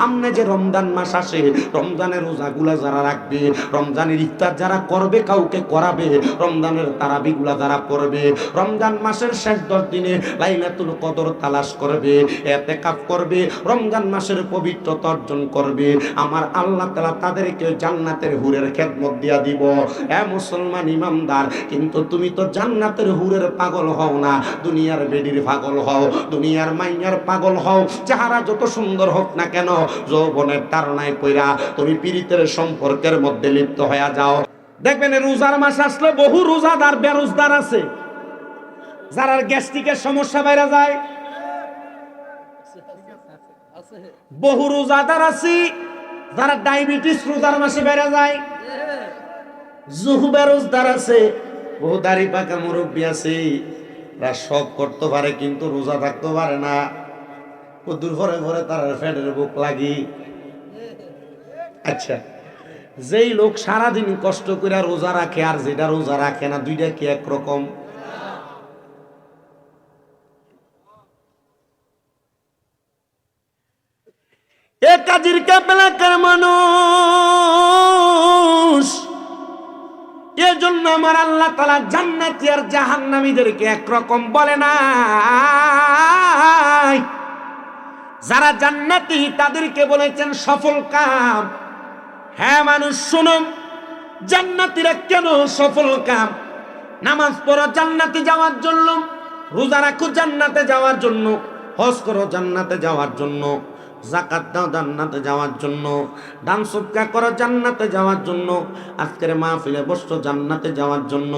সামনে যে রমজান মাস আসে, রমজানের রোজাগুলা যারা রাখবে, রমজানের ইফতার যারা করবে, কাউকে করাবে, রমজানের তারাবিগুলা যারা পড়বে, রমজান মাসের শেষ 10 দিনে লাইলাতুল কদর তালাশ করবে, ইতিকাফ করবে, রমজান মাসের পবিত্রতা অর্জন করবে, আমার আল্লাহ তাআলা তাদেরকে জান্নাতের হুরের খেদমত দিয়া দিব। মুসলমান ইমানদার, কিন্তু তুমি তো জান্নাতের হুরের পাগল হও না, দুনিয়ার বেডির পাগল হও, দুনিয়ার মাইয়ার পাগল হও। চেহারা যত সুন্দর হোক না কেন, যৌবনের তাড়নায় পইরা তুমি পীড়িতের সম্পর্কের মধ্যে লিপ্ত হয়ে যাও। দেখবেন রোজার মাস আসলে বহু রোজাদার বেরোজগার আছে, যারা গ্যাস্ট্রিকের সমস্যা বাইরে যায়। বহু রোজাদার আছে যারা ডায়াবেটিস রোজার মাসে বেড়ে যায়। জুহু বেরোজগার আছে, বহু দাড়ি পাকা মুরব্বী আছে, তারা সব করতে পারে কিন্তু রোজা থাকতে পারে না। কদ্দুর ভরে ভরে তার ফ্যাটের বুক লাগি। আচ্ছা, যেই লোক সারাদিন কষ্ট করে রোজা রাখে আর যেটা রোজা রাখে না, দুইটা কি একরকম? এ কাজির কাপেলাকার মানুষ, এজন্য আমার আল্লাহ তাআলা জান্নাতি আর জাহান্নামীদেরকে একরকম বলে না। যারা জান্নাতি তাদেরকে বলেছেন সফল কাম। হ্যাঁ মানুষ শুনো, জান্নাতীরা কেন সফল কাম? নামাজ পড়ো জান্নাতে যাওয়ার জন্য, রোজা রাখো জান্নাতে যাওয়ার জন্য, হজ করো জান্নাতে যাওয়ার জন্য, যাকাত দাও জান্নাতে যাওয়ার জন্য, দান সদকা করো জান্নাতে যাওয়ার জন্য, আজকের মাহফিলে বসছো জান্নাতে যাওয়ার জন্য।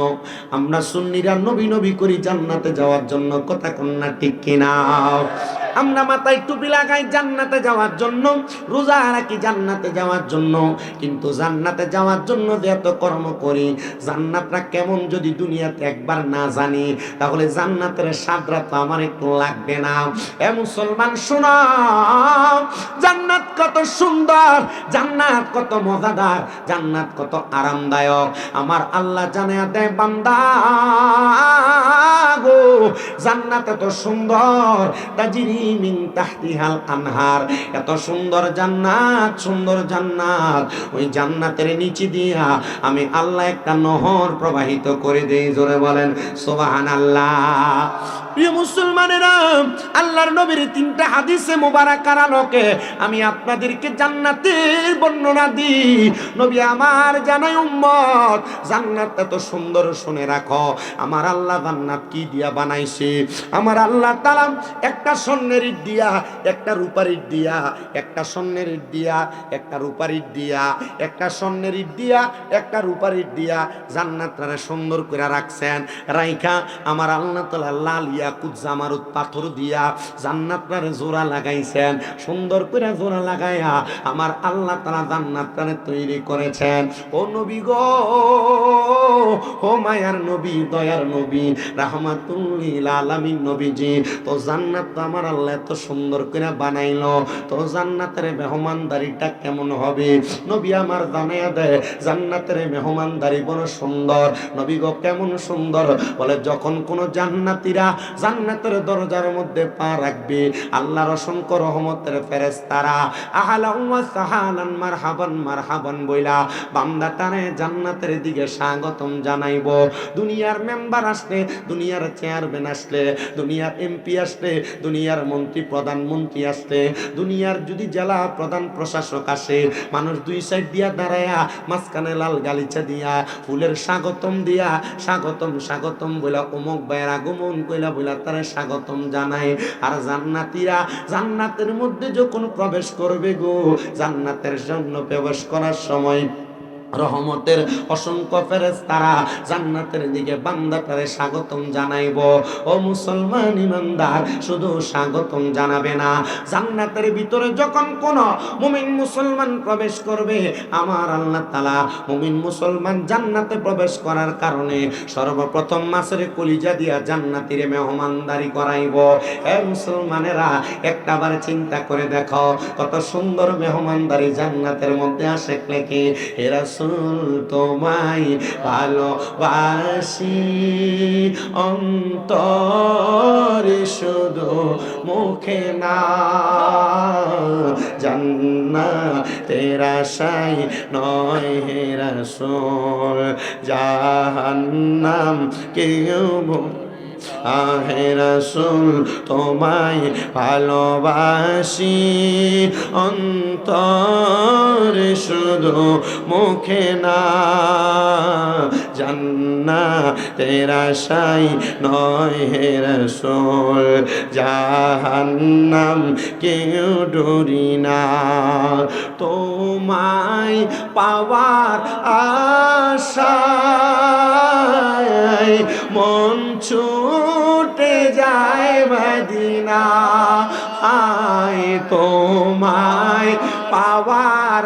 আমরা সুন্নিরা নবী নবী করি জান্নাতে যাওয়ার জন্য। কথা কোন না ঠিক কিনা? আমরা মাথায় টুপি লাগাই জান্নাতে যাওয়ার জন্য, রোজা রাখি জান্নাতে যাওয়ার জন্য। কিন্তু জান্নাতে যাওয়ার জন্য যে এত কর্ম করি, জান্নাতটা কেমন যদি দুনিয়াতে একবার না জানি, তাহলে জান্নাতের স্বাদটা তো আমার একটু লাগবে না। এ মুসলমান শোনো, জান্নাত কত সুন্দর, জান্নাত কত মজাদার, জান্নাত কত আরামদায়ক। আমার আল্লাহ জানায়া দেয়, বান্দা গো, জান্নাত এত সুন্দর, তাজরি মিন তাহতিহাল আনহার, এত সুন্দর জান্নাত, সুন্দর জান্নাত। ওই জান্নাতের নিচে দিয়া আমি আল্লাহ একটা নহর প্রবাহিত করে দেই। জোরে বলেন সুবহানাল্লাহ। প্রিয় মুসলমানেরা, আল্লাহর নবীর 3টা হাদিসে মুবারাকার আলোকে আমি আপনাদেরকে জান্নাতের বর্ণনা দিই। নবী আমার জানাই উম্মত, জান্নাত এত সুন্দর, শুনে রাখো। আমার আল্লাহ জান্নাত কি দিয়া বানাইছে? আমার আল্লাহ তাআলা একটা স্বর্ণের ইট দিয়া, একটা রূপার ইট দিয়া, একটা স্বর্ণের ইট দিয়া, একটা রূপার ইট দিয়া, একটা স্বর্ণের ইট দিয়া, একটা রূপার ইট দিয়া জান্নাতটারে সুন্দর করে রাখছেন। রাইখা আমার আল্লাহ তাআলা লাল ইয়াকুত জামারুত পাথর দিয়া জান্নাতটারে জোড়া লাগাইছেন। সুন্দর করে জোড়া লাগাইয়া আমার আল্লাহ তাআলা জান্নাতটারে তৈরি করেছেন। ও নবী গো, ও মায়ার নবী, দয়ার নবী, রাহমাতুল লিল আলামিন নবীজি, তো জান্নাত তো আমার আল্লাহ এত সুন্দর করে বানাইলো, তো জান্নাতের মেহমানদারিটা কেমন হবে? নবী আমার জানাইয়া দেয়, জান্নাতের মেহমানদারি বড় সুন্দর। নবী গো কেমন সুন্দর? বলে যখন কোন জান্নাতীরা জান্নাতের দরজার মধ্যে পা রাখবে, আল্লাহর অসংখ্য রহমতের ফেরেশতারা আহলান ওয়া সাহালান মারহাবান মারহাবান বইলা বান্দাটারে জান্নাতের দিকে স্বাগতম জানাইবো। দুনিয়ার মেম্বার আসলে, দুনিয়ার চেয়ারম্যান আসলে, দুনিয়ার এমপি আসলে, দুনিয়ার মন্ত্রী প্রধানমন্ত্রী আসলে, দুনিয়ার যদি জেলা প্রধান প্রশাসক আসে, মানুষ দুই সাইড দিয়া দাঁড়ায়া মাঝখানে লাল গালিচা দিয়া ফুলের স্বাগতম দিয়া স্বাগতম স্বাগতম বইলা অমুক ভাইয়ের আগমন কইলা বইলা তারা স্বাগতম জানায়। আর জান্নাতীরা জান্নাতের মধ্যে যখন প্রবেশ করবে গো, জান্নাতের জন্য প্রবেশ করার সময় রহমতের অসংখ্য ফেরেশতারা জান্নাতের দিকে বান্দাটারে স্বাগতম জানাইব। ও মুসলমান ইমানদার, শুধু স্বাগতম জানাবে না, জান্নাতের ভিতরে যখন কোন মুমিন মুসলমান প্রবেশ করবে, আমার আল্লাহ তাআলা মুমিন মুসলমান জান্নাতে প্রবেশ করার কারণে সর্বপ্রথম মাছের কলিজা দিয়া জান্নাতীরে মেহমানদারি করাইব। এ মুসলমানেরা, একটাবার চিন্তা করে দেখো, কত সুন্দর মেহমানদারি জান্নাতের মধ্যে আসে। লেখে হে রাসূল রাসূল তোমায় ভালোবাসি অন্তরে শুধু মুখে না জান্নাতের আশায় নয় হে রাসূল জাহান্নাম কেউ আহে রাসূল তোমায় ভালোবাসি অন্তরে শুধু মুখে না জান্নাতের আশায় নয় হে রাসূল জাহান্নাম কেউ ডরি না তোমায় পাওয়ার আশায় মন ছুটে যায় মদিনা আয় তোমায় পাওয়ার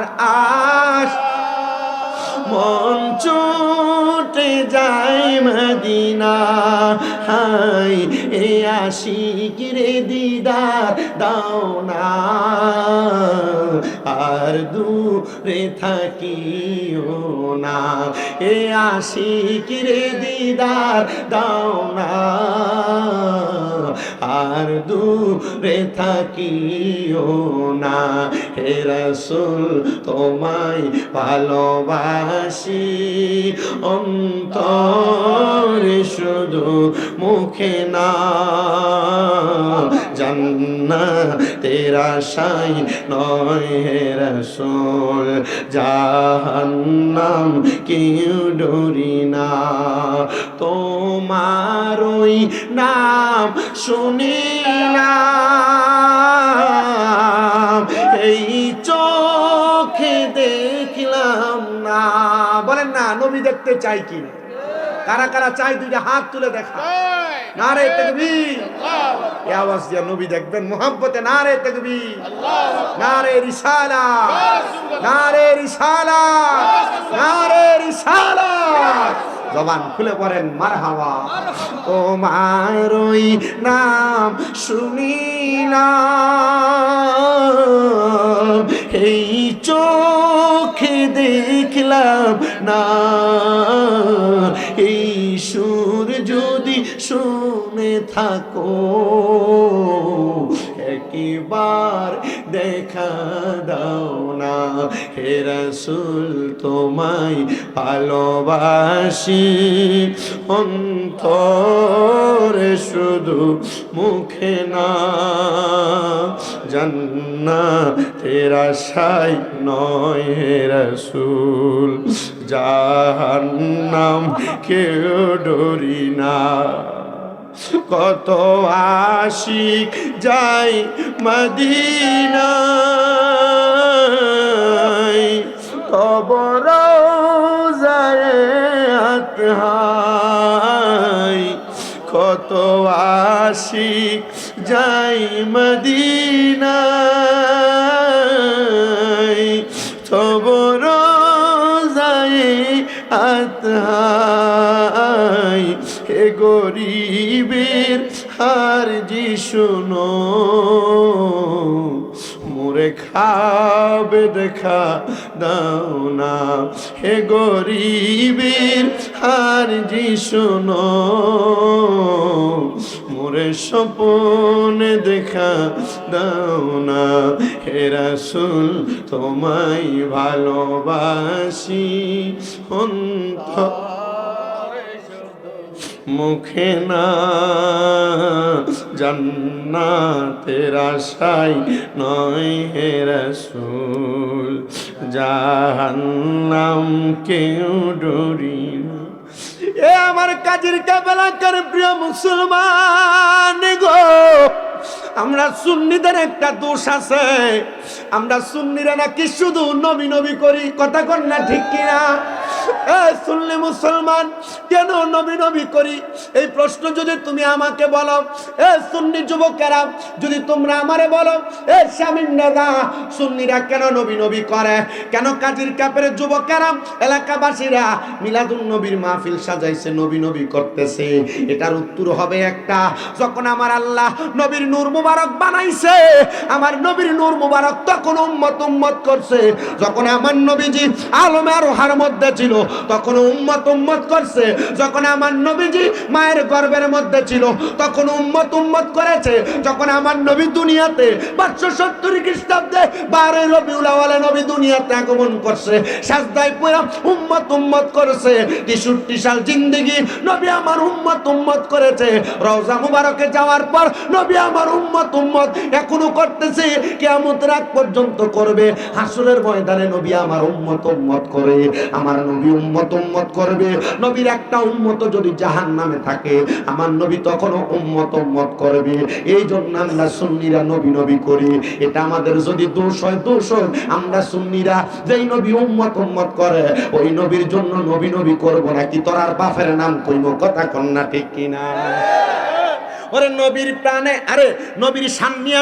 মন ছুটে যায় মদিনা হাই এ আশিক রে দিদার দাও না আর দূরে থাকিও না এ আশিক রে দিদার দাও না আর দূরে থাকিও না হে রাসূল তোমায় ভালোবাসি অন্তরে শুধু মুখে না জান্নাতের আশায় নয় হে রাসূল জাহান্নাম কেউ ডরি না তোমার ওই নাম শুনিলাম এই চোখে দেখলাম না বলেন না নবী দেখতে চাই কি কারা কারা চাই দুইটা হাত তুলে দেখা নারে তাকবীর এই আওয়াজ দিয়ে নবী দেখবেন মুহাব্বতে নারে তাকবীর নারে রিসালাত নারে রিসালাত নারে রিসালাত জবান খুলে পড়েন মারহাবা তোমার ওই নাম শুনিলাম এই চোখে দেখলাম না এই সুর যদি শুনে থাকো একবার দেখা দাও না হে রাসূল তোমায় ভালোবাসি অন্তরে শুধু মুখে না জান্নাতের আশায় নয় হে রাসূল জাহান্নাম কেউ ডরি না কত আশিক যাই মদিনায় কবর রওজায়ে আতহাই কত আশিক যাই মদিনায় কবর রওজায়ে আতহাই হে গরিবের হার জি শুনো মোরে খাবে দেখা দাও না হে গরিবের হার জি শুনো মোরে স্বপ্নে দেখা দাও না হে রাসূল তোমায় ভালোবাসি মুখে না জান্নাতের আশায় নয় হে রাসূল জাহান্নাম কেউ ডরি না এ আমার কাজীর কাবেলাকার প্রিয় মুসলমান গো আমরা সুন্নিদের একটা দোষ আছে আমরা সুন্নিরা নাকি শুধু নবী নবী করি কথা কন না ঠিক কিনা সুন্নি মুসলমান কেন নবী নবী করি? এই প্রশ্ন যদি তুমি আমাকে বলো, সুন্নি যুবকেরা যদি তোমরা আমারে বলো, শামীম দাদা সুন্নিরা কেন নবী নবী করে, কেন কাজীর কাপের যুবকেরা এলাকাবাসীরা মিলাদুন নবীর মাহফিল সাজাইছে, নবী নবী করতেছে, এটার উত্তর হবে একটা, যখন আমার আল্লাহ নবীর নূর মুবারক বানাইছে, আমার নবীর নূর মুবারক তখন উম্মত উম্মত করছে। যখন আমার নবীজি আলমে আরোহার মধ্যে ছিল তখন উম্মত উম্মত করছে। যখন আমার নবীজি মায়ের গর্ভের মধ্যে ছিল তখন উম্মত উম্মত করেছে। যখন আমার নবী দুনিয়াতে 570 খ্রিস্টাব্দে 12 রবিউল আউয়ালে নবী দুনিয়াতে আগমন করছে, সাজদায় পড়ে উম্মত উম্মত করেছে। 63 সাল জিন্দেগি নবী আমার উম্মত উম্মত করেছে। রওজা মুবারকে যাওয়ার পর নবী আমার উম্মত উম্মত এখনো করতেছে, কিয়ামতের আগ পর্যন্ত করবে। হাসরের ময়দানে নবী আমার উম্মত উম্মত করে, আমার নবী উম্মত উম্মত করবে। নবীর একটা উম্মত যদি জাহান্নামে থাকে, আমার নবী তখনও উম্মত উম্মত করবে। এই জন্য আমরা সুন্নিরা নবী নবী করি। এটা আমাদের যদি দোষ হয়, দোষ হয়, আমরা সুন্নিরা যেই নবী উম্মত উম্মত করে ওই নবীর জন্য নবী নবী করব নাকি তোরার বাপের নাম কইব? কথা কন্যা ঠিক কিনা? ওরে নবীর প্রাণে, আরে নবীর শান নিয়ে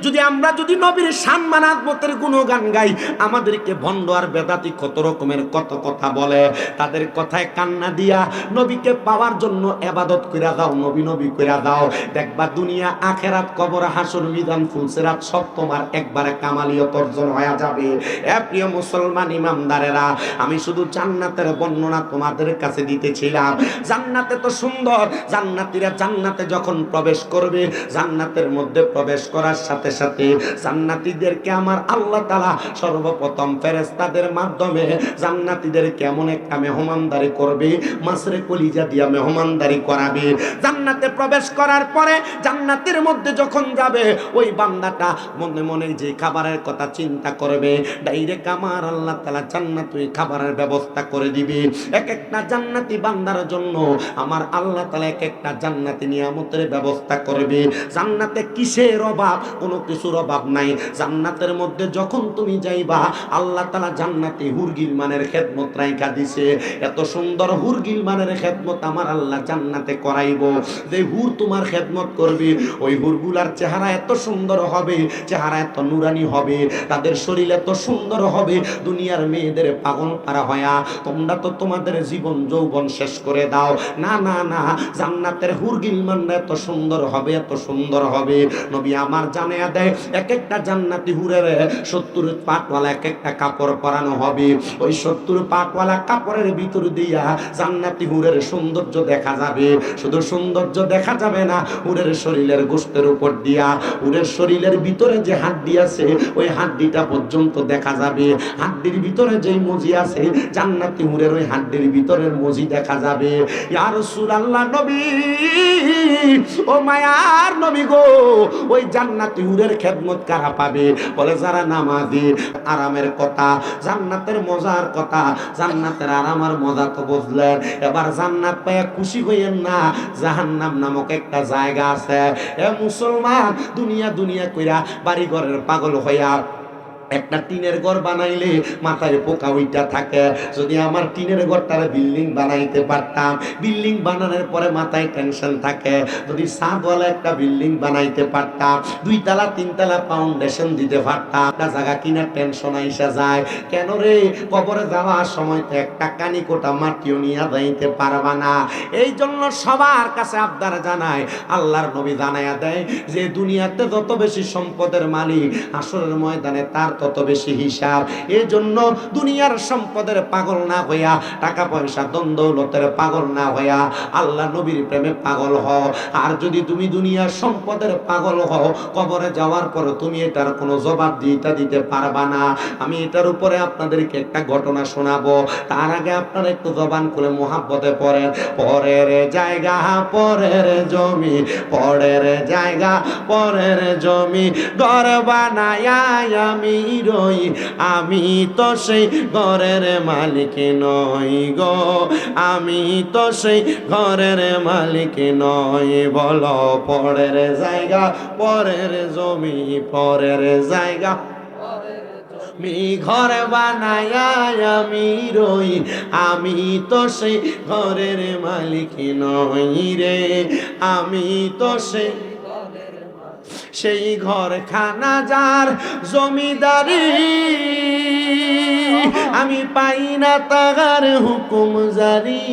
যদি আমরা যদি নবীর শান মানাতমতের গুণগান গাই, আমাদেরকে ভণ্ড আর বেদাতি কত রকমের কত কথা বলে, তাদের কথায় কান্না দিয়া নবীকে পাওয়ার জন্য ইবাদত কইরা দাও, নবী নবী কইরা দাও। দেখবা দুনিয়া আখেরাত কবর হাসর মিজান ফুলসিরাত সব তোমার একবারে কামালিয়ত অর্জন হয়ে যাবে। এ প্রিয় মুসলমান ইমানদারেরা, আমি শুধু জান্নাতের বর্ণনা তোমাদের কাছে দিতেছিলাম। জান্নাতে তো সুন্দর, জান্নাতীরা জান্নাতে যখন প্রবেশ করবে, জান্নাতের মধ্যে প্রবেশ করার সাথে সাথে জান্নাতীদেরকে আমার আল্লাহ তাআলা সর্বপ্রথম ফেরেশতাদের মাধ্যমে জান্নাতীদেরকে এমন একটা মেহমানদারি করবে, মাসরে কলিজা দিয়া মেহমানদারি করাবে। জান্নাতে প্রবেশ করার পরে জান্নাতের মধ্যে যখন যাবে, ওই বান্দাটা মনে মনে যে খাবারের কথা চিন্তা করবে, ডাইরেক্ট আমার আল্লাহ তাআলা জান্নাতে ওই খাবারের ব্যবস্থা করে দিবে। এক একটা জান্নাতি বান্দার জন্য আমার আল্লাহ তাআলা এক একটা জান্নাতি নিয়ামতের ব্যবস্থা করবে। জান্নাতে কিসের অভাব? কোনো কিছুর অভাব নাই। জান্নাতের মধ্যে যখন তুমি যাইবা, আল্লাহ তাআলা জান্নাতে হুরগিলমানের খেদমত রাইখা দিছে। এত সুন্দর হুরগিলমানের খেদমত আমার আল্লাহ জান্নাতে করাইব। যে হুর তোমার খেদমত করবে, ওই হুরগুলার চেহারা এত সুন্দর হবে, চেহারা এত নুরানি হবে, তাদের শরীর এত সুন্দর হবে, দুনিয়ার মেয়েদের পাগল পারা হয়া তোমরা তো তোমাদের জীবন যৌবন শেষ করে দাও। না না না, জান্নাতের হুরগিলমানরা এত সুন্দর হবে, এত সুন্দর হবে। নবী আমার জানায়া দেয়, এক একটা জান্নাতি হুরের 70 পাটওয়ালা এক একটা কাপড় পরানো হবে। ওই 70 পাটওয়ালা কাপড়ের ভিতর দিয়া জান্নাতি হুরের সৌন্দর্য দেখা যাবে। শুধু সৌন্দর্য দেখা যাবে না, হুরের শরীরের গোশতের উপর দিয়া হুরের শরীরের ভিতরে যে হাড্ডি আছে, ওই হাড্ডিটা পর্যন্ত দেখা যাবে। হাড্ডির ভিতরে যেই মজি আছে, জান্নাতি হুরের ওই হাড্ডির ভিতরের মজি দেখা যাবে। ইয়া রাসূলুল্লাহ, নবী ও মায়ার নবী গো, ওই জান্নাতি হুরের খেদমত কারা পাবে? বলে যারা নামাজি। আরামের কথা, জান্নাতের মজার কথা, জান্নাতের আরাম আর মজা তো বুঝলেন। এবার জান্নাত পাইয়া খুশি হইয়েন না, জাহান্নাম নামক একটা জায়গা আছে। এ মুসলমান, দুনিয়া দুনিয়া কইরা বাড়ি ঘরের পাগল হইয়া একটা টিনের ঘর বানাইলে মাথায় পোকা উইটা থাকে। যদি আমার টিনের ঘরটারে বিল্ডিং বানাইতে পারতাম, বিল্ডিং বানানোর পরে মাথায় টেনশন থাকে। যদি ছাদওয়ালা একটা বিল্ডিং বানাইতে পারতাম, 2 তলা 3 তলা ফাউন্ডেশন দিতে পারতাম, একটা জায়গা কিনা টেনশন আইসা যায়। কেন রে? কবরে যাওয়ার সময় তো একটা কানি কোটা মাটিও নিয়ে যাইতে পারবা না। এই জন্য সবার কাছে আবদার জানায়, আল্লাহর নবী জানায়া দেয় যে দুনিয়াতে যত বেশি সম্পদের মালিক, হাসরের ময়দানে তার তত বেশি হিসাব। এই জন্য দুনিয়ার সম্পদের পাগল না হইয়া, টাকা পয়সা ধন দৌলতের পাগল না হইয়া আল্লাহ নবীর প্রেমে পাগল হও। আর যদি তুমি দুনিয়ার সম্পদের পাগল হও, কবরে যাওয়ার পর তুমি এটার কোনো জবাব দিতে পারবা না। আমি এটার উপরে আপনাদেরকে একটা ঘটনা শোনাবো। তার আগে আপনারা একটু জবান খুলে মুহাব্বতে পড়েন। পরের জায়গা পরের জমি, পরের জায়গা পরের জমি, ঘর বানায়া আমি রই, আমি তো সেই ঘরের মালিক নই গো, আমি তো সেই ঘরের মালিক নই। বলো পরের জায়গা পরের জমি, পরের জায়গা আমি ঘর বানায় আমি রই, আমি তো সেই ঘরের মালিক নই রে, আমি তো সেই ঘরখানা যার জমিদারি, আমি পাই না তাগার হুকুম জারি,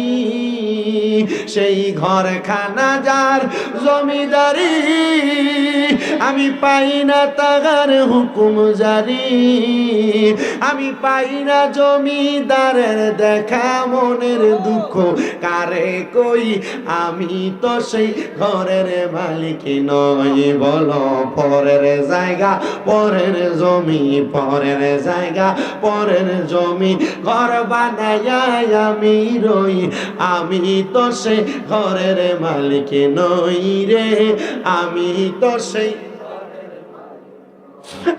সেই ঘরখানা যার জমিদারি, আমি পাই না তাগার হুকুম জারি, আমি পাই না জমিদারের দেখা মনের দুঃখ কারে কই, আমি তো সেই ঘরের মালিক নই। বলো পরের জায়গা পরের জমি, পরের জায়গা পরের জমি, ঘর বানায় আমি রই, আমি তো সেই ঘরের মালিক নই রে, আমি তো সেই।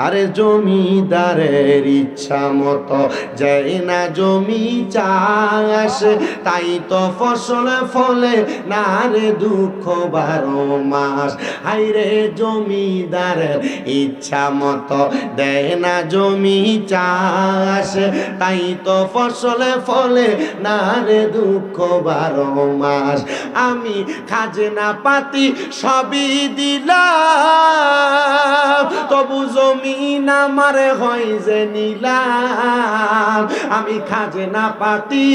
আরে জমিদারের ইচ্ছা মতো যায় না জমি চাষ, তাই তো ফসল ফলে না রে দুঃখ 12 মাস। হাই রে জমিদারের ইচ্ছা মতো দেয় না জমি চাষ, তাই তো ফসলে ফলে না রে দুঃখ 12 মাস। আমি খাজনা পাতি সবই দিলাম, তবু জমিন আমার হয় যে নিলাম, আমি খাজনা পাতি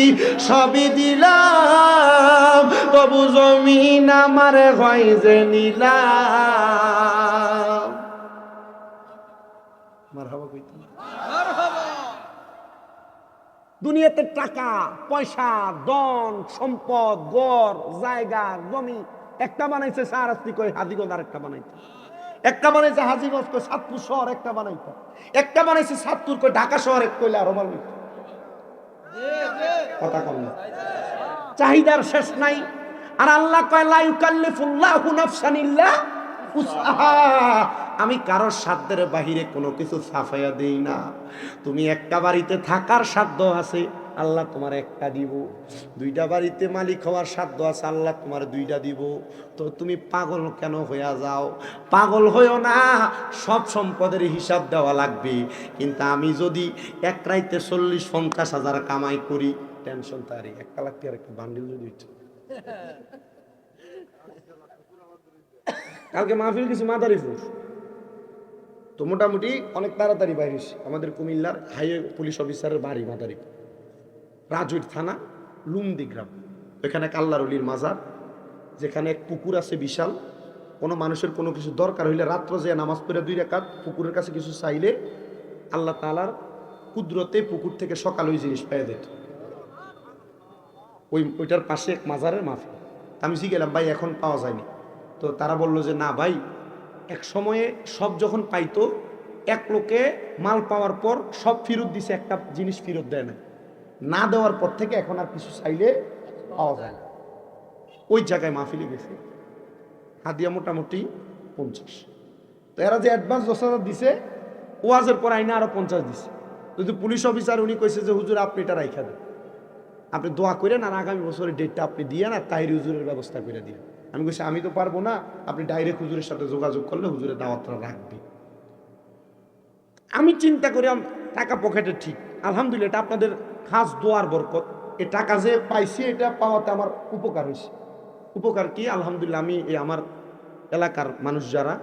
সবই দিলাম, তবু জমিন আমার হয় যে নিলাম। মারহাবা কইতাম। দুনিয়াতে টাকা পয়সা ধন সম্পদ গড় জায়গা জমি একটা বানাইছে সারাস্তি কই হাজিগঞ্জ, আর একটা বানাইছে, একটা বানাইছে হাজিগঞ্জ কই সাতপুর শহর, একটা বানাইছে, একটা বানাইছে সাতপুর কই ঢাকা শহর, এক কইলে আরো ভালো কথা কম না, চাহিদার শেষ নাই। আর আল্লাহ কয় লা ইউকাল্লিফুল্লাহু নাফসান ইল্লা উসআহা, আমি কারোর সাধ্যের বাহিরে কোনো কিছু ছাফাইয়া দেই না। তুমি একটা বাড়িতে থাকার সাধ্য আছে, আল্লাহ তোমার একটা দিব, দুইটা বাড়িতে মালিক হওয়ার সাধ্য আছে, আল্লাহ তোমার দুইটা দিব। তো তুমি পাগল কেন হইয়া যাও? পাগল হইও না, সব সম্পদের হিসাব দেওয়া লাগবে। কিন্তু আমি যদি এক রাইতে 40-50 হাজার কামাই করি, টেনশন তারি 1 লাখ টাকার একটা বান্ডিল যদি কালকে মাহফিল কিছু মাদারীপুর, তো মোটামুটি অনেক তাড়াতাড়ি বাইরে আমাদের কুমিল্লার হাইওয়ে পুলিশ অফিসারের বাড়ি মাদারীপুর, রাজুর থানা লুমদি গ্রাম। ওইখানে আল্লাহর ওলির মাজার, যেখানে এক পুকুর আছে বিশাল, কোনো মানুষের কোনো কিছু দরকার হইলে রাত্র যে নামাজ পড়ে 2 রাকাত পুকুরের কাছে কিছু চাইলে আল্লাহ তাআলার কুদরতে পুকুর থেকে সকাল ওই জিনিস পেয়ে যেত। ওইটার পাশে এক মাজারের মাহফিল। আমি গেলাম ভাই এখন পাওয়া যায়নি, তো তারা বললো যে না ভাই, এক সময়ে সব যখন পাইতো এক লোকে মাল পাওয়ার পর সব ফেরত দিছে, একটা জিনিস ফেরত দেয় না, না দেওয়ার পর থেকে এখন আর কিছু চাইলে পাওয়া যায় না। ওই জায়গায় মাহফিলে গেছে, হাদিয়া মোটামুটি 50। তো এরা যে অ্যাডভান্স 10,000 দিছে, ওয়াজের পর আইনা আরো 50 দিছে। যদি পুলিশ অফিসার উনি কইছে যে হুজুর আপনি এটা রাইখা দেন, আপনি দোয়া করেন আর আগামী বছরের ডেটটা আপনি দিয়ে না তাহির হুজুরের ব্যবস্থা করে দিন। আমি কইছি আমি তো পারবো না, আপনি ডাইরেক্ট হুজুরের সাথে যোগাযোগ করলে হুজুরের দাওয়াতটা রাখবে। আমি চিন্তা করি টাকা পকেটে ঠিক, আলহামদুলিল্লাহ এটা আপনাদের খাস দোয়ার বরকত। এ টাকা যে পাইছি এটা পাওয়াতে আমার উপকার হয়েছে। উপকার কি? আলহামদুলিল্লাহ আমি এই আমার এলাকার মানুষ যারা,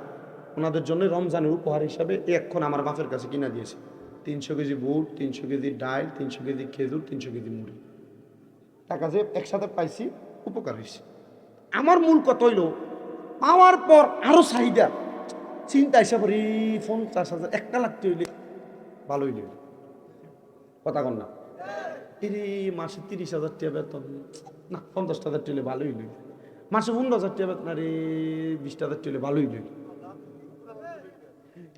ওনাদের জন্য রমজানের উপহার হিসাবে এখন আমার বাপের কাছে কিনা দিয়েছে 300 কেজি বুট, 300 কেজি ডাল, 300 কেজি খেজুর, 300 কেজি মুড়ি। টাকা যে একসাথে পাইছি উপকার হয়েছে। আমার মূল কথা হইল পাওয়ার পর আরো চাহিদা, চিন্তা হিসাবে 50,000 1 লাখ হইলে ভালোই হইল। কথা কন না, মাসে 30,000 টাকা বেতন না, 50,000 টাকা ভালোই হইল। মাসে 15,000 টাকা বেতন, আরে 20,000 টাকা ভালোই হইল।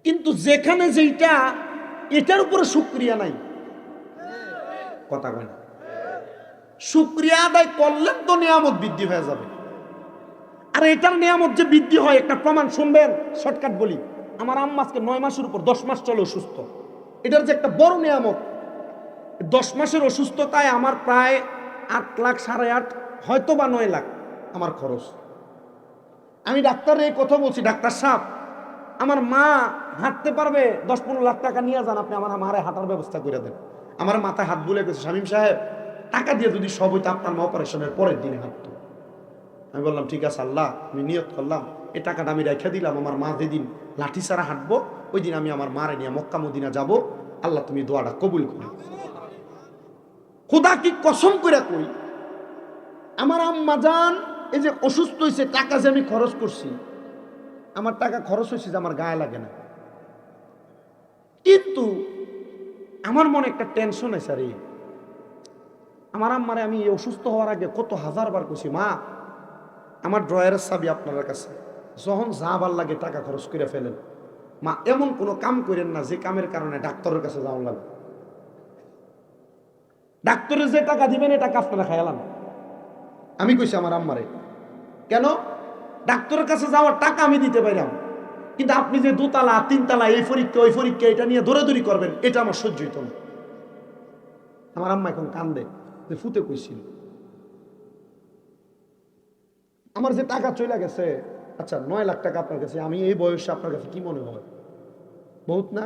কিন্তু যেখানে যেটা এটার উপরে শুকরিয়া নাই, কথা কয় না, শুকরিয়া আদায় করলে তো নিয়ামত বৃদ্ধি হয়ে যাবে। আর এটার নিয়ামত যে বৃদ্ধি হয় একটা প্রমাণ শুনবেন, শর্টকাট বলি। আমার আম্মা আজকে 9 মাসের উপর 10 মাস চলে অসুস্থ, এটার যে একটা বড় নিয়ামত। 10 মাসের অসুস্থতায় আমার প্রায় 8 লাখ 8.5 হয়তো বা 9 লাখ আমার খরচ। আমি ডাক্তারের এই কথা বলছি, ডাক্তার সাহেব আমার মা হাঁটতে পারবে, 10-15 লাখ টাকা নিয়ে যান, আপনি আমার মারে হাঁটার ব্যবস্থা করে দেন। আমার মাথায় হাত বুলে গেছে, শামীম সাহেব টাকা দিয়ে যদি সব হইতো আপনার মা অপারেশনের পরের দিনে হাঁটতো। আমি বললাম ঠিক আছে আল্লাহ, আমি নিয়ত করলাম এই টাকাটা আমি রেখে দিলাম, আমার মা যেদিন লাঠি ছাড়া হাঁটবো ওই দিন আমি আমার মারে নিয়ে মক্কা মদিনা যাব। আল্লাহ তুমি দোয়াটা কবুল করো। খোদা কি কসম করে কই, আমার আম্মা জান এই যে অসুস্থ হয়েছে, টাকা যে আমি খরচ করছি, আমার টাকা খরচ হয়েছে যে আমার গায়ে লাগে না, কিন্তু আমার মনে একটা টেনশন আছে। আরে আমার আম্মারে আমি অসুস্থ হওয়ার আগে কত হাজারবার কইছি, মা আমার ড্রয়ারের চাবি আপনার কাছে, যখন যা ভাল লাগে টাকা খরচ করে ফেলেন, মা এমন কোনো কাম করেন না যে কামের কারণে ডাক্তারের কাছে যাওয়া লাগে। ডাক্তারের যে টাকা দিবেন এই টাকা আপনারা খাইলাম। আমি কইছি আমার আম্মারে, কেন ডাক্তারের কাছে যাওয়ার টাকা আমি দিতে পাইলাম, কিন্তু আপনি যে 2 তালা 3 তালা এই পরীক্ষা ওই পরীক্ষা এটা নিয়ে দৌড়াদৌড়ি করবেন, এটা আমার সহ্য হইত না। আমার আম্মা এখন কান্দে যে ফুতে কইছিল আমার যে টাকা চলে গেছে। আচ্ছা 9 লাখ টাকা আপনার কাছে, আমি এই বয়সে আপনার কাছে কি মনে হয়, বহুত না?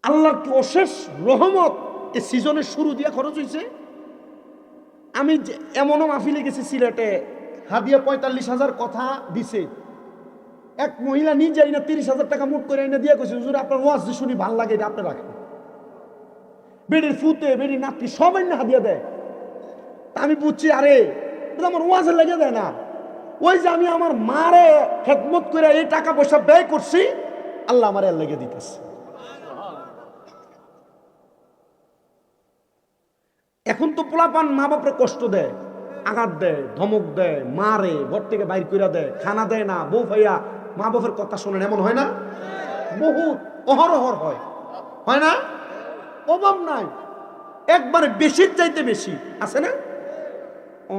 আল্লাহর কি অশেষ রহমত, এই সিজনের শুরু দিয়ে খরচ হয়েছে। আমি এমনও মাহফিলে গেছি সিলেটে, হাদিয়া 45,000 কথা দিছে, এক মহিলা নিজে আইনা 30,000 টাকা মুট করে আইনা দিয়ে কইছে হুজুর আপনার ওয়াজ যে শুনি ভাল লাগে, এটা আপনি রাখেন। বেডির ফুতে বেডির নাতি সবাই না হাদিয়া দেয়। তা আমি বুঝছি আরে এটা আমার ওয়াজে লেগে দেয় না, ওই যে আমি আমার মারে খেদমত করে এই টাকা পয়সা ব্যয় করছি, আল্লাহ আমার লেগে দিতেছে। এখন তো পোলাপান মা বাপরে কষ্ট দেয়, আঘাত দেয়, ধমক দেয়, মারে, ঘর থেকে বাইর করে দেয়, খানা দেয় না, বউ ভাইয়া মা বাপের কথা শোনেন, এমন হয় না? বহুত অহরহর হয়, হয় না? অভাব নাই, একবারে বেশির চাইতে বেশি আছে না?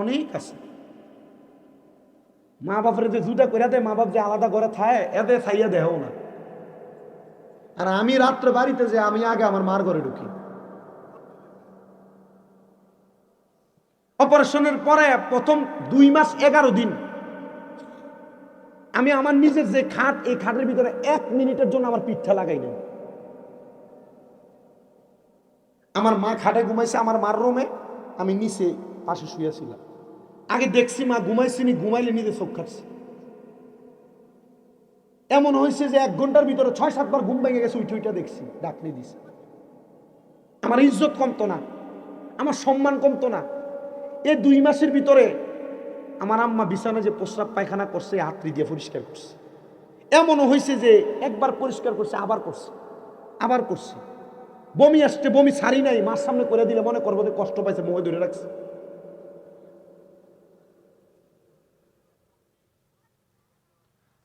অনেক আছে। মা বাপের যে জুটা করে দেয়, মা বাপ যে আলাদা করে থায়, এতে ছাইয়া দেও না। আর আমি রাত্রে বাড়িতে যে আমি আগে আমার মার ঘরে ঢুকি, অপারেশনের পরে প্রথম 2 মাস 11 দিন আমি আমার নিজের যে খাট, এই খাটের ভিতরে 1 মিনিটের জন্য আমার পিঠটা লাগাই নাই। আমার মা খাটে ঘুমাইছে, আমার মার রুমে, আমি নিচে পাশে শুয়েছিলাম। আগে দেখছি মা ঘুমাইছিনি, ঘুমাইলে নিজে চোখ কাটছে। এমন হয়েছে যে 1 ঘন্টার ভিতরে 6-7 বার ঘুম ভেঙে গেছে, উইটা দেখছি, ডাকলে দিছে। আমার ইজ্জত কমতো না, আমার সম্মান কমতো না। এই 2 মাসের ভিতরে আমার আম্মা বিছানা যে প্রস্রাব পায়খানা করছে, হাতড়ি দিয়ে পরিষ্কার করছে। এমনও হয়েছে যে একবার পরিষ্কার করছে, আবার করছে, আবার করছে। বমি আসছে, বমি ছাড়ি নাই, মার সামনে করে দিলে মনে করবো যে কষ্ট পাইছে, মুখে ধরে রাখছে।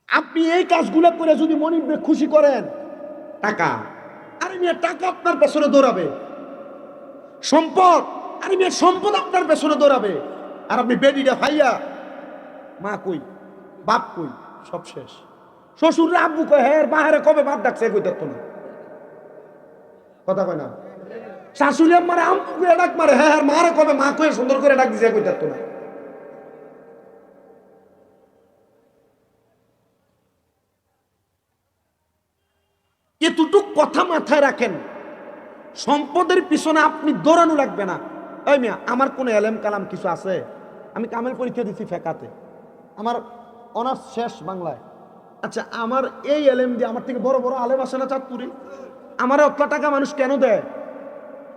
আপনি এই কাজগুলো করে যদি মনিবকে খুশি করেন, টাকা, আরে মেয়ে টাকা আপনার পেছনে দৌড়াবে। সম্পদ, আরে মেয়ে সম্পদ আপনার পেছনে দৌড়াবে। আর আপনি বেডিটা ভাইয়া, মা কই, বাপ কই, সব শেষ। শ্বশুররা আব্বু কয়, হ্যাঁ বাহারে কবে বাপ ডাকছে, কই দেখতো না, কথা কয় না। শাশুড়ি মারে আম্মু করে ডাক মারে, হ্যাঁ মারে কবে মা কয়ে সুন্দর করে ডাক দিছে, কই দেখতো না। এতটুক কথা মাথায় রাখেন, সম্পদের পিছনে আপনি দৌড়ানো লাগবে না। এই মিয়া আমার কোনো এলেম কালাম কিছু আছে? আমি কামেল পরীক্ষা দিচ্ছি ফেকাতে, আমার অনার্স শেষ বাংলায়। আচ্ছা আমার এই এলেম দিয়ে আমার থেকে বড় বড় আলেম আসে না চাঁদপুরে? আমার অত টাকা মানুষ কেন দেয়?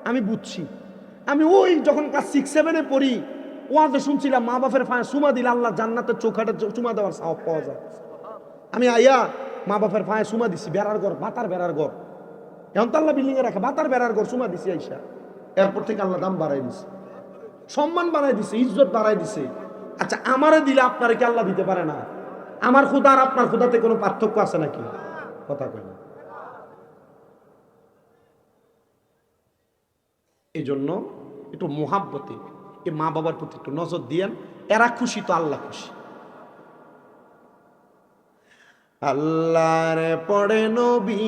আমি বুঝছি। আমি ওই যখন ক্লাস 6-7-এ পড়ি, ওয়াজে শুনছিলাম মা বাপের ফাঁয়ে চুমা দিলে আল্লাহ জান্নাতের চৌখাটে চুমা দেওয়ার সওয়াব পাওয়া যায়। আমি আইয়া মা বাপের ফাঁয়ে চুমা দিছি, বেড়ার ঘর, বাতার বেড়ার ঘর, এখন তো আল্লাহ বিল্ডিং এ রাখে, বাতার বেড়ার ঘর চুমা দিছি আইসা। এরপর থেকে আল্লাহ দাম বাড়াই দিছে, সম্মান বাড়াই দিছে, ইজ্জত বাড়াই দিছে। আচ্ছা আমারে দিলে আপনারে কি আল্লাহ দিতে পারে না? আমার খুদা আর আপনার খুদাতে কোনো পার্থক্য আছে নাকি? কথা কই না। এই জন্য একটু মোহাব্বতে এই মা বাবার প্রতি একটু নজর দিয়েন, এরা খুশি তো আল্লাহ খুশি। আল্লাহর পড়ে নবী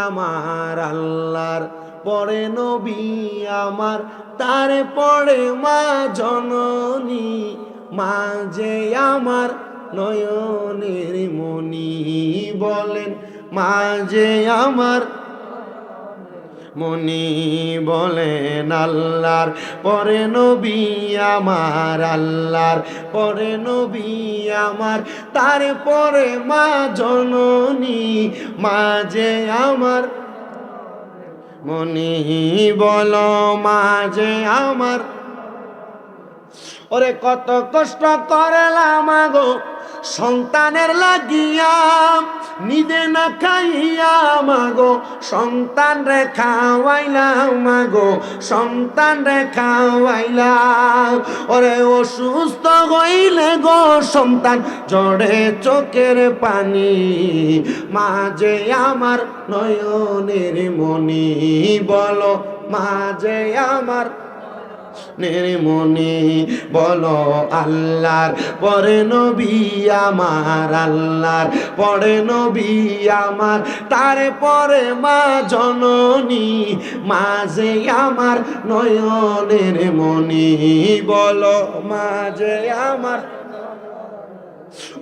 আমার, আল্লাহর পড়ে নবী আমার, তারে পড়ে মা জননী, মা যে আমার নয়নের মনি বলেন মাঝে আমার মনি বলেন আল্লাহর পরে নবী আমার, আল্লাহর পরে নবী আমার, তারপরে মা জননী মাঝে আমার মনি বলো মাঝে আমার। ওরে কত কষ্ট করলাম গো সন্তানের লাগিয়া, নিজে না খাইয়া মাগো সন্তান রে খাওয়াইলাম, মাগো সন্তান রে খাওয়াইলাম। ওরে অসুস্থ হইলে গো সন্তান জড়ে চোখের পানি, মাঝে আমার নয়নের মনি বলো মাঝে আমার নির্মনি বলো আল্লাহর পরে নবী আমার, আল্লাহর পরে নবী আমার, তারপরে মা জননী মাঝে আমার নয়নের মনি বলো মাঝে আমার।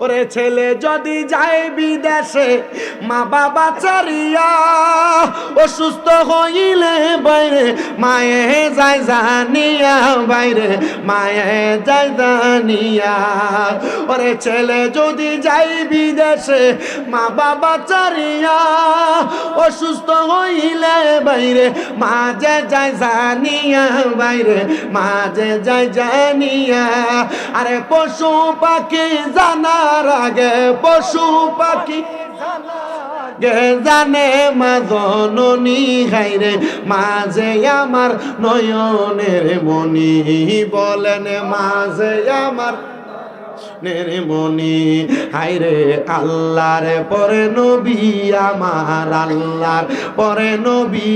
ওরে ছেলে যদি যায় বিদেশে মা বাবা চারিয়া, অসুস্থ হইলে বাইরে মায়ে যায় জানিয়া, বাইরে মায়ে যায় জানিয়া। ওরে ছেলে যদি যায় বিদেশে মা বাবা চারিয়া, অসুস্থ হইলে বাইরে মাঝে যায় জানিয়া, বাইরে মাঝে যায় জানিয়া। আরে পশু পাখি জানার আগে পশু পাখি গে জানে মা জননী, হাইরে মাঝে আমার নয়নের মনি বলেন মাঝে আমার নির্মনি। হাইরে আল্লাহর পরে নবী আমার, আল্লাহর পরে নবী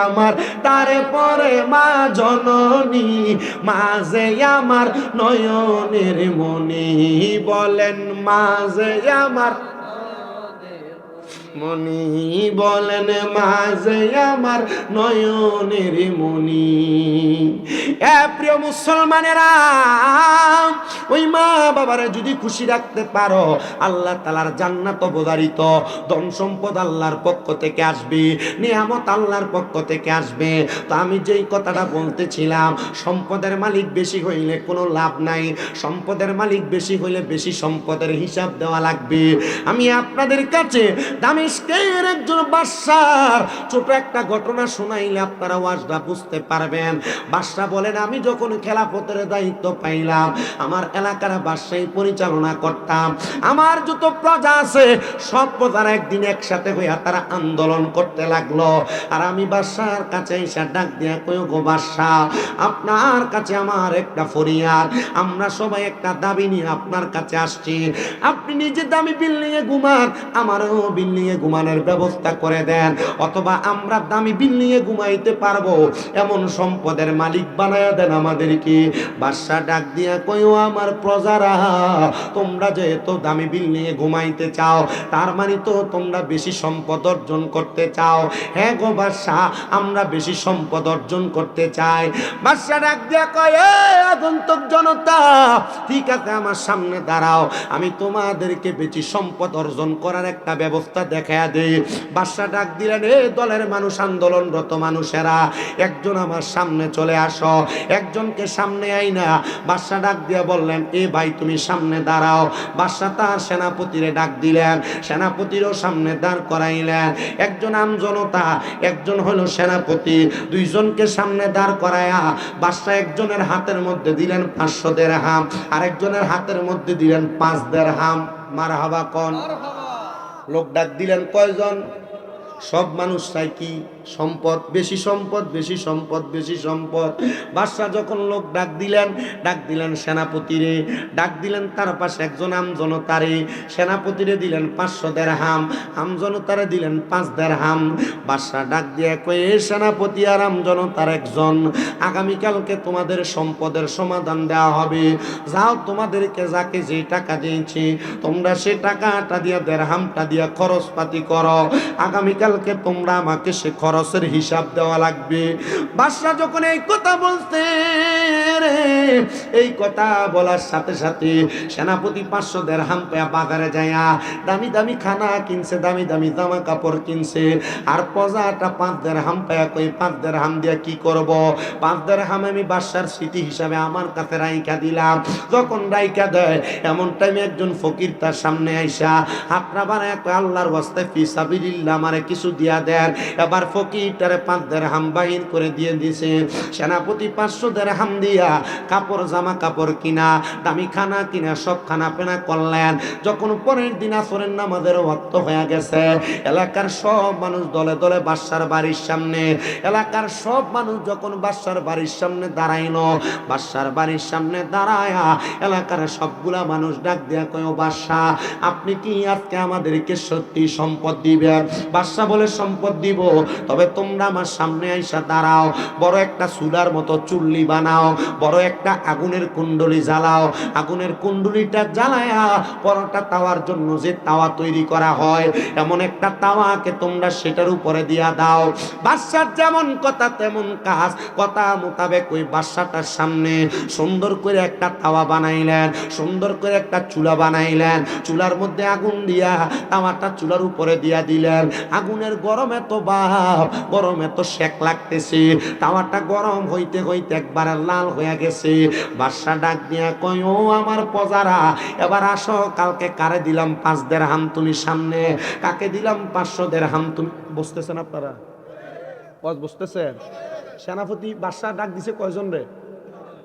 আমার, তারপরে মা জননী মাঝে আমার নয়নের মনি বলেন মাঝে আমার মনি বলেন মাঝে আমার নয়নের মনি। এ প্রিয় মুসলমানেরা, ওই মা বাবারে যদি খুশি রাখতে পারো আল্লাহ তাআলার জান্নাত অবধারিত ধন সম্পদ আল্লাহর পক্ষ থেকে আসবে, নিয়ামত আল্লাহর পক্ষ থেকে আসবে। তো আমি যেই কথাটা বলতেছিলাম, সম্পদের মালিক বেশি হইলে কোনো লাভ নাই, সম্পদের মালিক বেশি হইলে বেশি সম্পদের হিসাব দেওয়া লাগবে। আমি আপনাদের কাছে দামেস্কের একজন বাদশার ছোট একটা ঘটনা শোনাইলে আপনারা ওয়াজটা বুঝতে পারবেন। বাদশা বলেন, আমি যখন খেলাফতের দায়িত্ব পাইলাম, আমার এলাকার বাদশাহী পরিচালনা করতাম, আমার যত প্রজা আছে সব প্রজারা একদিন একসাথে হইয়া তারা আন্দোলন করতে লাগলো। আর আমি বাদশার কাছে এসে ডাক দিয়া কই, গো বাদশা, আপনার কাছে আমার একটা ফরিয়াদ, আমরা সবাই একটা দাবি নিয়ে আপনার কাছে আসছি। আপনি নিজে দামি বিল্ডিং এ ঘুমান, আমারও বিল্ডিং এ ঘুমানোর ব্যবস্থা করে দেন, অথবা আমরা দামি বিল্ডিং এ ঘুমাইতে পারবো এমন সম্পদের মালিক বানায়া দেন আমাদেরকে। বাদশা ডাক দিয়া কইও, আমার প্রজারা, তোমরা যেহেতু দামি বিল্ডিং এ ঘুমাইতে চাও, তার মানে তো তোমরা বেশি সম্পদ অর্জন করতে চাও। হ্যাঁ গো বাদশা, আমরা বেশি সম্পদ অর্জন করতে চাই। বাদশা ডাক দিয়া কয়, আগন্তুক জনতা, ঠিক আছে, আমার সামনে দাঁড়াও, আমি তোমাদেরকে বেশি সম্পদ অর্জন করার একটা ব্যবস্থা দেখায়া দেই। বাদশা ডাক দিলেন, দলের মানুষ, আন্দোলনরত মানুষেরা, একজন আমার সামনে চলে আসো। একজনকে সামনে আইনা বাদশা ডাক দিয়া বললেন, ভাই তুমি সামনে দাঁড়াও। বাদশা তার সেনাপতিরে ডাক দিলেন, সেনাপতিরও সামনে দাঁড় করাইলেন। একজন আমজনতা, একজন হলো সেনাপতি, দুইজনকে সামনে দাঁড় করায়া বাদশা একজনের হাতের মধ্যে দিলেন 500 দিরহাম, আরেকজনের হাতের মধ্যে দিলেন 5 দিরহাম। মারহাবা কোন লোক ডাক দিলেন কয়জন? সব মানুষ চাই কি? সম্পদ, বেশি সম্পদ, বেশি সম্পদ, বেশি সম্পদ। বাদশা যখন লোক ডাক দিলেন সেনাপতিরে, ডাক দিলেন তার পাশে একজন আমজনতারে। সেনাপতিরে দিলেন 500 দিরহাম, আমজনতারে দিলেন 5 দিরহাম। বাদশা ডাক দিয়ে কয়ে, সেনাপতি আর আমজনতার একজন, আগামীকালকে তোমাদের সম্পদের সমাধান দেওয়া হবে। যাও, তোমাদেরকে যাকে যে টাকা দিয়েছি তোমরা সে টাকাটা দিয়া দিরহামটা দিয়া খরচপাতি করো। আগামীকাল আগামীকালকে তোমরা আমাকে সে খরচের হিসাব দেওয়া লাগবে। বাদশা যখন এই কথা বলতে এই কথা বলার সাথে সাথে সেনাপতি 500 দিরহাম পেয়া বাজারে যায়া দামি দামি খানা কিনছে, দামি দামি জামা কাপড় কিনছে। আর প্রজাটা 5 দিরহাম পেয়া কই 5 দিরহাম দিয়া কি করব? 5 দিরহাম আমি বাদশার স্মৃতি হিসাবে আমার কাছে রাইখা দিলাম। যখন রাইখা দেয় এমন টাইমে একজন ফকির তার সামনে আইসা হাতটা বানায় কয়, আল্লাহর ওয়াস্তে ফি সাবিলিল্লাহ আমারে কিছু দিয়া দেন। এবার ফকিরটারে 5 দিরহাম বাহির করে দিয়ে দিছে। সেনাপতি 500 দিরহাম দিয়া কাপড় জামা কাপড় কিনা, দামি খানা কিনা, সব খানা পেনা করলেন। যখন পরের দিন আসরের নামাজের ওয়াক্ত হয়ে গেছে, এলাকার সব মানুষ দলে দলে বাদশার বাড়ির সামনে, এলাকার সব মানুষ যখন বাদশার বাড়ির সামনে দাঁড়াইলো, বাদশার বাড়ির সামনে দাঁড়ায়া এলাকার সবগুলা মানুষ ডাক দিয়া কয়, ও বাদশা, আপনি কি আজকে আমাদেরকে সত্যি সম্পদ দিবেন? বাদশা বলে, সম্পদ দিব, তবে তোমরা আমার সামনে আইসা দাঁড়াও, বড় একটা চুলার মতো চুল্লি বানাও, বড় একটা আগুনের কুণ্ডলি জ্বালাও, আগুনের কুণ্ডলিটা জ্বালায়া পরোটা তাওয়ার জন্য যে তাওয়া তৈরি করা হয় এমন একটা তাওয়াকে তোমরা সেটার উপরে দিয়া দাও। বাদশার যেমন কথা তেমন কাজ, কথা মোতাবেক ওই বাদশাটার সামনে সুন্দর করে একটা তাওয়া বানাইলেন, সুন্দর করে একটা চুলা বানাইলেন, চুলার মধ্যে আগুন দিয়া তাওয়াটা চুলার উপরে দিয়া দিলেন। আগুনের গরম এত বাপ, গরম এত সেক লাগতেছে, তাওয়াটা গরম হইতে হইতে একবারে লাল হয়ে গেছে। বাদশা ডাক দিয়া কয়, ও আমার প্রজারা, এবার আসো, কালকে কারে দিলাম 5 দিরহাম তুমি সামনে, কাকে দিলাম 500 দিরহাম তুমি। বুঝতেছেন আপনারা? বুঝতেছেন? সেনাপতি বাদশা ডাক দিছে কয়জন রে?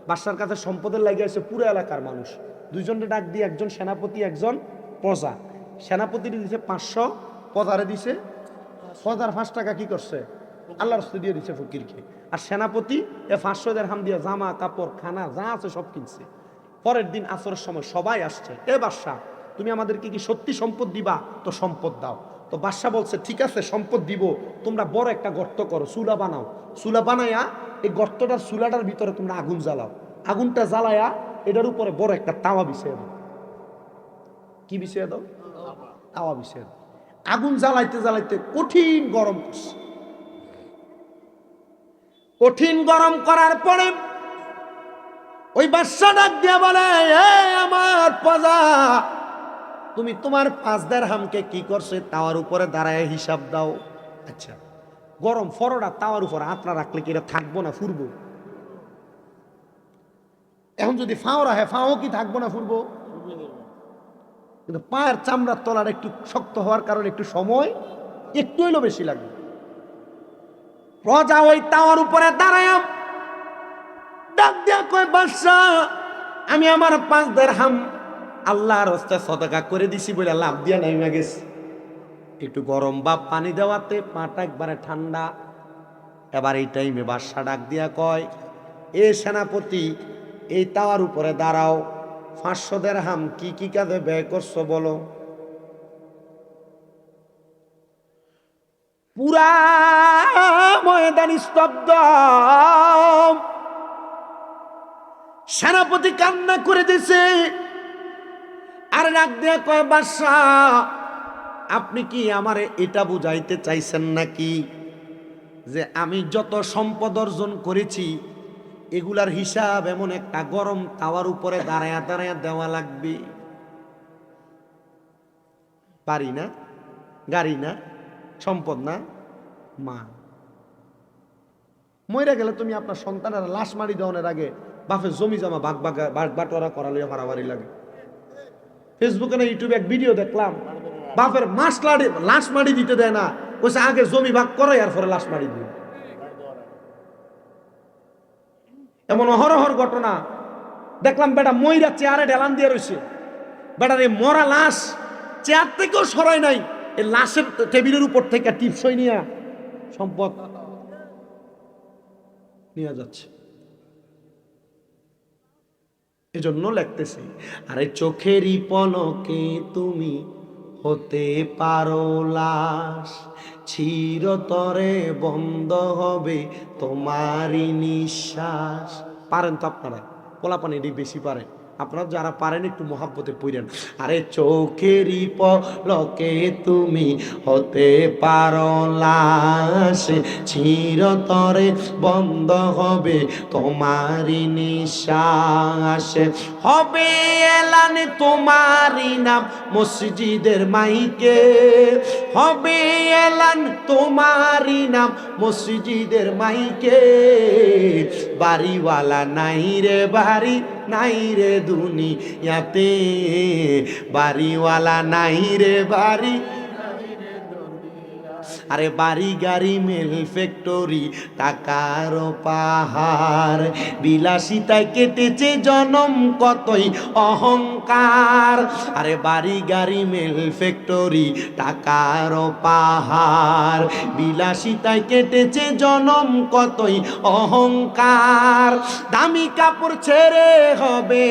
বাদশার কাছে সম্পদের লাগে আছে পুরো এলাকার মানুষ, 2 জনরে ডাক দিয়ে, একজন সেনাপতি একজন প্রজা। সেনাপতি দিছে 500, প্রজারে দিছে 1005 টাকা। কি করছে? আল্লাহর রাস্তায় দিয়ে দিছে ফকিরকে। আর সেনাপতি 500 দিরহাম দিয়ে জামা কাপড় খানা যা আছে সব কিনছে। পরের দিন আসরের সময় সবাই আসছে, এ বাদশা, তুমি আমাদেরকে কি সত্যি সম্পদ দিবা? তো সম্পদ দাও। তো বাদশা বলছে, ঠিক আছে সম্পদ দিব, তোমরা বড় একটা গর্ত করো, চুলা বানাও, চুলা বানাইয়া এই গর্তটার চুলাটার ভিতরে তোমরা আগুন জ্বালাও, আগুনটা জ্বালায়া এটার উপরে বড় একটা তাওয়া বিছিয়ে দাও। কি বিছিয়ে দাও? তাওয়া বিছিয়ে দাও। আগুন জ্বালাইতে জ্বালাইতে কঠিন গরম করছে। কঠিন গরম করার পরে ওই বাদশা ডাক দিয়া বলে, আমার প্রজা, তুমি তোমার 5 দিরহামকে কি করছে তাওয়ার উপরে দাঁড়ায় হিসাব দাও। আচ্ছা, গরম ফরোটা তাওয়ার উপরে আতরা রাখলে কি এটা থাকবো না ফুরবো? এখন যদি ফাও রাখে, ফাও কি থাকবো না ফুরবো? কিন্তু পায়ের চামড়ার তলার একটু শক্ত হওয়ার কারণে একটু সময় একটু হইলো বেশি লাগবে। প্রজা ওই তাওয়ার উপরে দাঁড়ায় ডাক দিয়া কয়, বাদশা, আমি আমার 5 দিরহাম আল্লাহর রাস্তায় সদকা করে দিছি বলে লাভ দিয়া নাইমা গেছি। একটু গরম বাপ পানি দেওয়াতে পাটা একবারে ঠান্ডা। এবার এই টাইমে বাদশা ডাক দিয়া কয়, এ সেনাপতি, এই তাওয়ার উপরে দাঁড়াও, 500 দিরহাম কি কি কাজে ব্যয় করছো বলো। পুরা ময়দান স্তব্ধ। সেনাপতি কান্না করে দিছে আর ডাক দিয়া কয়, বাদশা, আপনি কি আমারে এটা বুঝাইতে চাইছেন নাকি যে আমি যত সম্পদ অর্জন করেছি এগুলার হিসাব এমন একটা গরম তাওয়ার উপরে দাঁড়ায়া দাঁড়ায়া দেওয়া লাগবে? পারি না, গাড়ি না, সম্পদ না, মা মইরা গেলে তুমি আপনার সন্তানেরা লাশ মারি দেওয়ার আগে বাপের জমি জমা ভাগ বাটোয়ারা করা লইয়া মারামারি লাগে। ফেসবুকে না ইউটিউবে এক ভিডিও দেখলাম, বাপের লাশ মারি দিতে দেয় না, কইছে আগে জমি ভাগ করে আর পরে লাশ মারি দিই। এমন অহরহর ঘটনা দেখলাম। বেটা মইরা চেয়ারে ঢেলান দিয়ে রয়েছে, বেটার এই মরা লাশ চেয়ার থেকেও সরাই নাই, এই লাশের টেবিলের উপর থেকে টিপসই নিয়ে সম্পদ নিয়ে যাচ্ছে। এজন্য লিখতেছি, আরে চোখেরই পলকে তুমি হতে পারো লাশ, চিরতরে বন্ধ হবে তোমারই নিঃশ্বাস। পারেন তো আপনারা? পোলাপানি বেশি পারে, আপনারা যারা পারেন একটু মহাব্বতে পড়েন। আরে চোখেরই পলকে তুমি হতে পারো লাশ, চিরতরে বন্ধ হবে তোমারই নিঃশ্বাস, হবে এলান তোমারই নাম মসজিদের মাইকে, হবে এলান তোমারই নাম মসজিদের মাইকে, বাড়িওয়ালা নাই রে বাড়ি নাই রে দুনিয়াতে, বাড়িওয়ালা নাই রে বাড়ি। আরে বাড়ি গাড়ি মেল ফ্যাক্টরি টাকার পাহাড়, বিলাসিতায় কেটেছে জনম কতই অহংকার। আরে বাড়ি গাড়ি মেল ফ্যাক্টরি টাকার পাহাড়, বিলাসিতায় কেটেছে জনম কতই অহংকার। দামি কাপড় ছেড়ে হবে,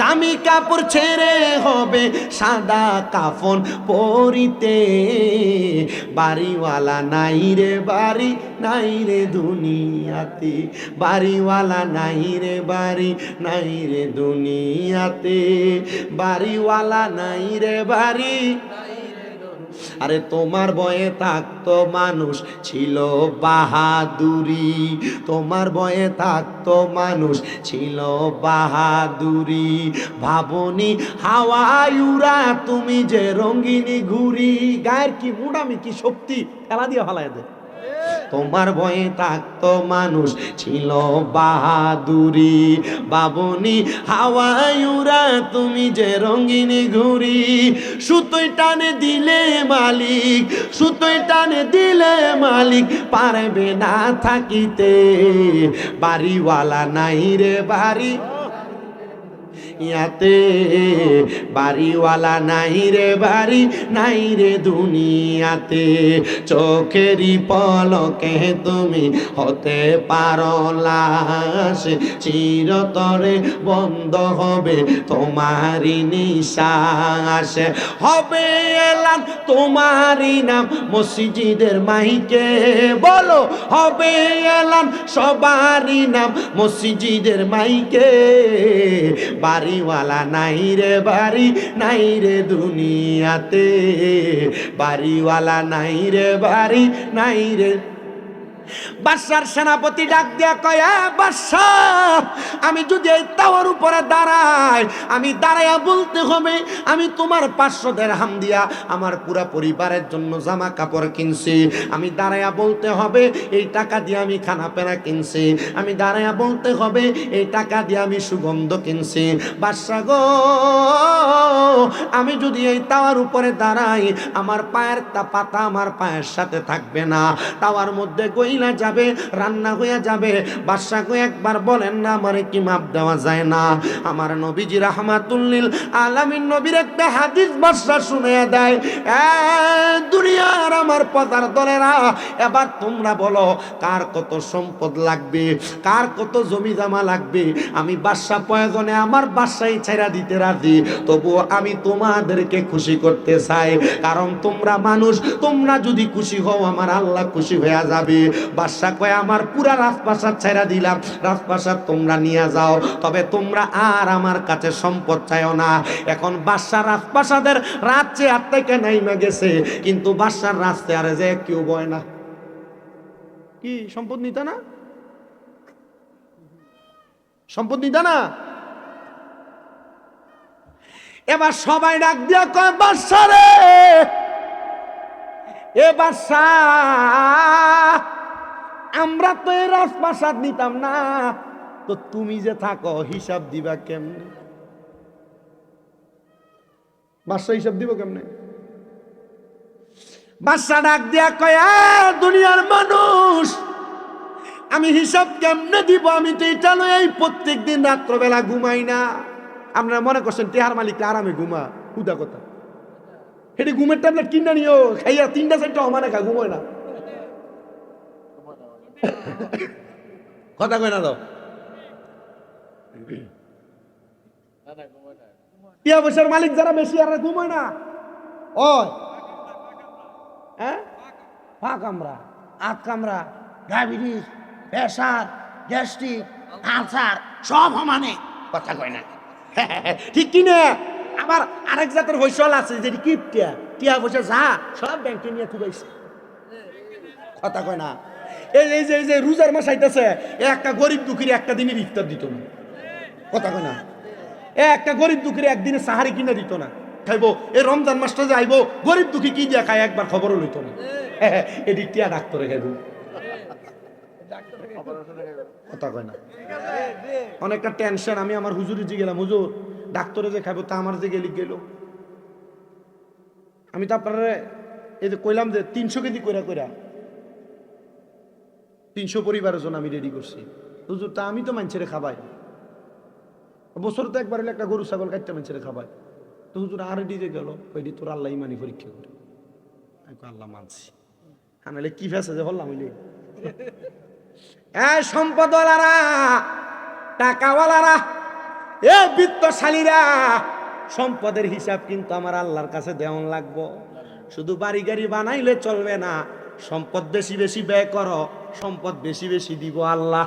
দামি কাপড় ছেড়ে হবে সাদা কাফন পরিতে, বাড়িওয়ালা নাই রে বাড়ি নাই রে দুনিয়াতে, বাড়িওয়ালা নাই রে বাড়ি নাই রে দুনিয়াতে, বাড়িওয়ালা নাই রে বাড়ি। আরে তোমার বয়ে থাকতো মানুষ ছিল বাহাদুরি, তোমার বয়ে থাকতো মানুষ ছিল বাহাদুরি, ভাবনি হাওয়ায় উড়া তুমি যে রঙ্গিনী ঘুরি। গায়ের কি মুডামি কি শক্তি, খেলা দিয়ে হালায় দেয়। তোমার ভয়ে থাকতো মানুষ ছিল বাহাদুরি, বাবনি হাওয়ায় উড়া তুমি যে রঙিনী ঘুরি, সুতোয় টানে দিলে মালিক, সুতোয় টানে দিলে মালিক পারবে না থাকিতে, বাড়িওয়ালা নাই রে বাড়ি ইয়াতে, বাড়িওয়ালা নাই রে বাড়ি নাই রে দুনিয়াতে, চোখেরই পলকে তুমি হতে পারো লাশ, চিরতরে বন্ধ হবে তোমারই নিঃশ্বাস, হবে এলান তোমারই নাম মসজিদের মাইকে, বলো হবে এলান সবারই নাম মসজিদের মাইকে, বাড়িওয়ালা নাই রে বাড়ি নাই রে দুনিয়াতে, বাড়িওয়ালা নাই রে বাড়ি নাই রে। বাদশার সেনাপতি ডাক দিয়া কয়, বাদশাহ আমি যদি এই তাওয়ার উপরে দাঁড়াই, আমি দাঁড়াইয়া বলতে হবে আমি তোমার 500 দিরহাম দিয়া আমার পুরা পরিবারের জন্য জামা কাপড় কিনছি, আমি দাঁড়াইয়া বলতে হবে এই টাকা দিয়ে আমি খানা পেনা কিনছি, আমি দাঁড়াইয়া বলতে হবে এই টাকা দিয়ে আমি সুগন্ধ কিনছি। বাদশা গো আমি যদি এই তাওয়ার উপরে দাঁড়াই, আমার পায়ের পাতা আমার পায়ের সাথে থাকবে না, তাওয়ার মধ্যে গইলা যাবে, রান্না হয়ে যাবে। বাদশা গো একবার বলেন না আমারে কি মাপ দেওয়া যায় না? আমার নবীজি রাহমাতুল লিল আলামিন নবীর একটা হাদিস বাদশা শুনে দেয়, দুনিয়ার আমার পদার দলেরা এবার তোমরা বলো কার কত সম্পদ লাগবে, কার কত জমি জমা লাগবে, আমি বাদশা প্রয়োজনে আমার বাদশাই ছেড়া দিতে রাজি, তবুও আমি তোমাদেরকে খুশি করতে চাই, কারণ তোমরা মানুষ, তোমরা যদি খুশি হও আমার আল্লাহ খুশি হয়ে যাবে। বাদশা কয় আমার পুরা রাজপ্রাসাদ ছেড়া দিলাম, রাজপ্রাসাদ তোমরা নিয়ে যাও, তবে তোমরা আর আমার কাছে সম্পদ চাইও না। এখন বাদশার রাজপ্রাসাদের রাত চেয়ার থেকে নাইমা গেছে, কিন্তু বাদশার রাত চেয়ারে যে কেউ বয় না। কি সম্পদ নিতে না, সম্পদ নিতে না। এবার সবাই ডাক দিয়া কয় বাদশা রে, এ বাদশা আমরা তো এই রাজপ্রাসাদ নিতাম না, তো তুমি যে থাকো হিসাব দিবা কেমনে? বাদশা হিসাব দিব কেমনে? বাদশা ডাক দিয়া কয় দুনিয়ার মানুষ আমি হিসাব কেমনে দিব, আমি তো এটা নয় এই প্রত্যেক দিন রাত্রবেলা ঘুমাই না। আপনারা মনে করছেন টেহার মালিকটা আরামে ঘুমা, হুদা কথা, হেঁটে ঘুমের ট্যাবলেট কিনা নিও, খাইয়া 3টা 4টা অমানে খা, ঘুমোয় না। কথা কয় না তো, টিয়া পয়সার মালিক যারা বেশি আর ঘুমোয় না। ও হ্যাঁ, পা কামড়া, আট কামড়া, ডায়াবেটিস, প্রেসার, গ্যাস্ট্রিক, আলসার সব সমানে, কথা কয় না। ঠিক কিনে? আবার আরেক জাতের পয়সাল আছে যেটি কিপটিয়া, টিয়া পয়সা যা সব ব্যাংকে নিয়ে খুবাইছে। কথা কয় না? এই যে রোজার মাস আইতেছে, একটা গরিব দুঃখীর একটা দিনের ইফতার দিত না। কথা কয় না? একটা গরিব দুঃখীর একদিনে সাহারি কিনে দিত না। খাইবো এই রমজান মাসটা যে আইবো, গরিব দুঃখী কি দিয়া খায় একবার খবরও লইত না। এদিক টিয়া ডাক্তারে খাইব। কথা কয় না? অনেকটা টেনশন। আমি আমার হুজুরে যে গেলাম, হুজুর ডাক্তারে যে খাইবো তা আমার যে গেলি গেল। আমি তো আপনারা এই যে কইলাম যে 300 কেজি কইরা 300 পরিবারের জন্য আমি রেডি করছি। হুজুর তা আমি তো মানুষের খাবাই, বছর তো একবার হলে একটা গরু ছাগল কাটতে মানুষের খাবাই। তো হুজুর আর ডিজে গেল, ওইটি তোর আল্লাহ ইমানি পরীক্ষা করে। আল্লাহ মানছি, আনালে কি ফেসে যে বললাম হইলে। সম্পদওয়ালারা, টাকাওয়ালারা, এ বিত্তশালীরা, সম্পদের হিসাব কিন্তু আমার আল্লাহর কাছে দেওয়ান লাগবো। শুধু বাড়ি গাড়ি বানাইলে চলবে না, সম্পদ বেশি বেশি ব্যয় করো, সম্পদ বেশি বেশি দিব আল্লাহ।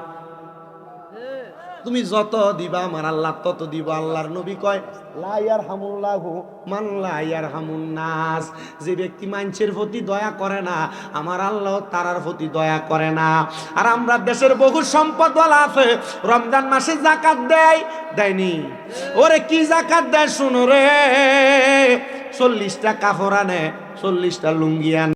তুমি যত দিবা আমার আল্লাহ তত দিব। আল্লাহর নবী কয় লা ইয়ারহামুল্লাহু মান লা ইয়ারহামুন নাস। যে ব্যক্তি মানুষের প্রতি দয়া করে না, আমার আল্লাহ তার প্রতি দয়া করে না। আর আমরা দেশের বহু সম্পদওয়ালা আছে, রমজান মাসে যাকাত দেয়নি। ওরে কি যাকাত দেয় শুনো রে, 40টা কাপড় আনে, 40টা লুঙ্গি আনে।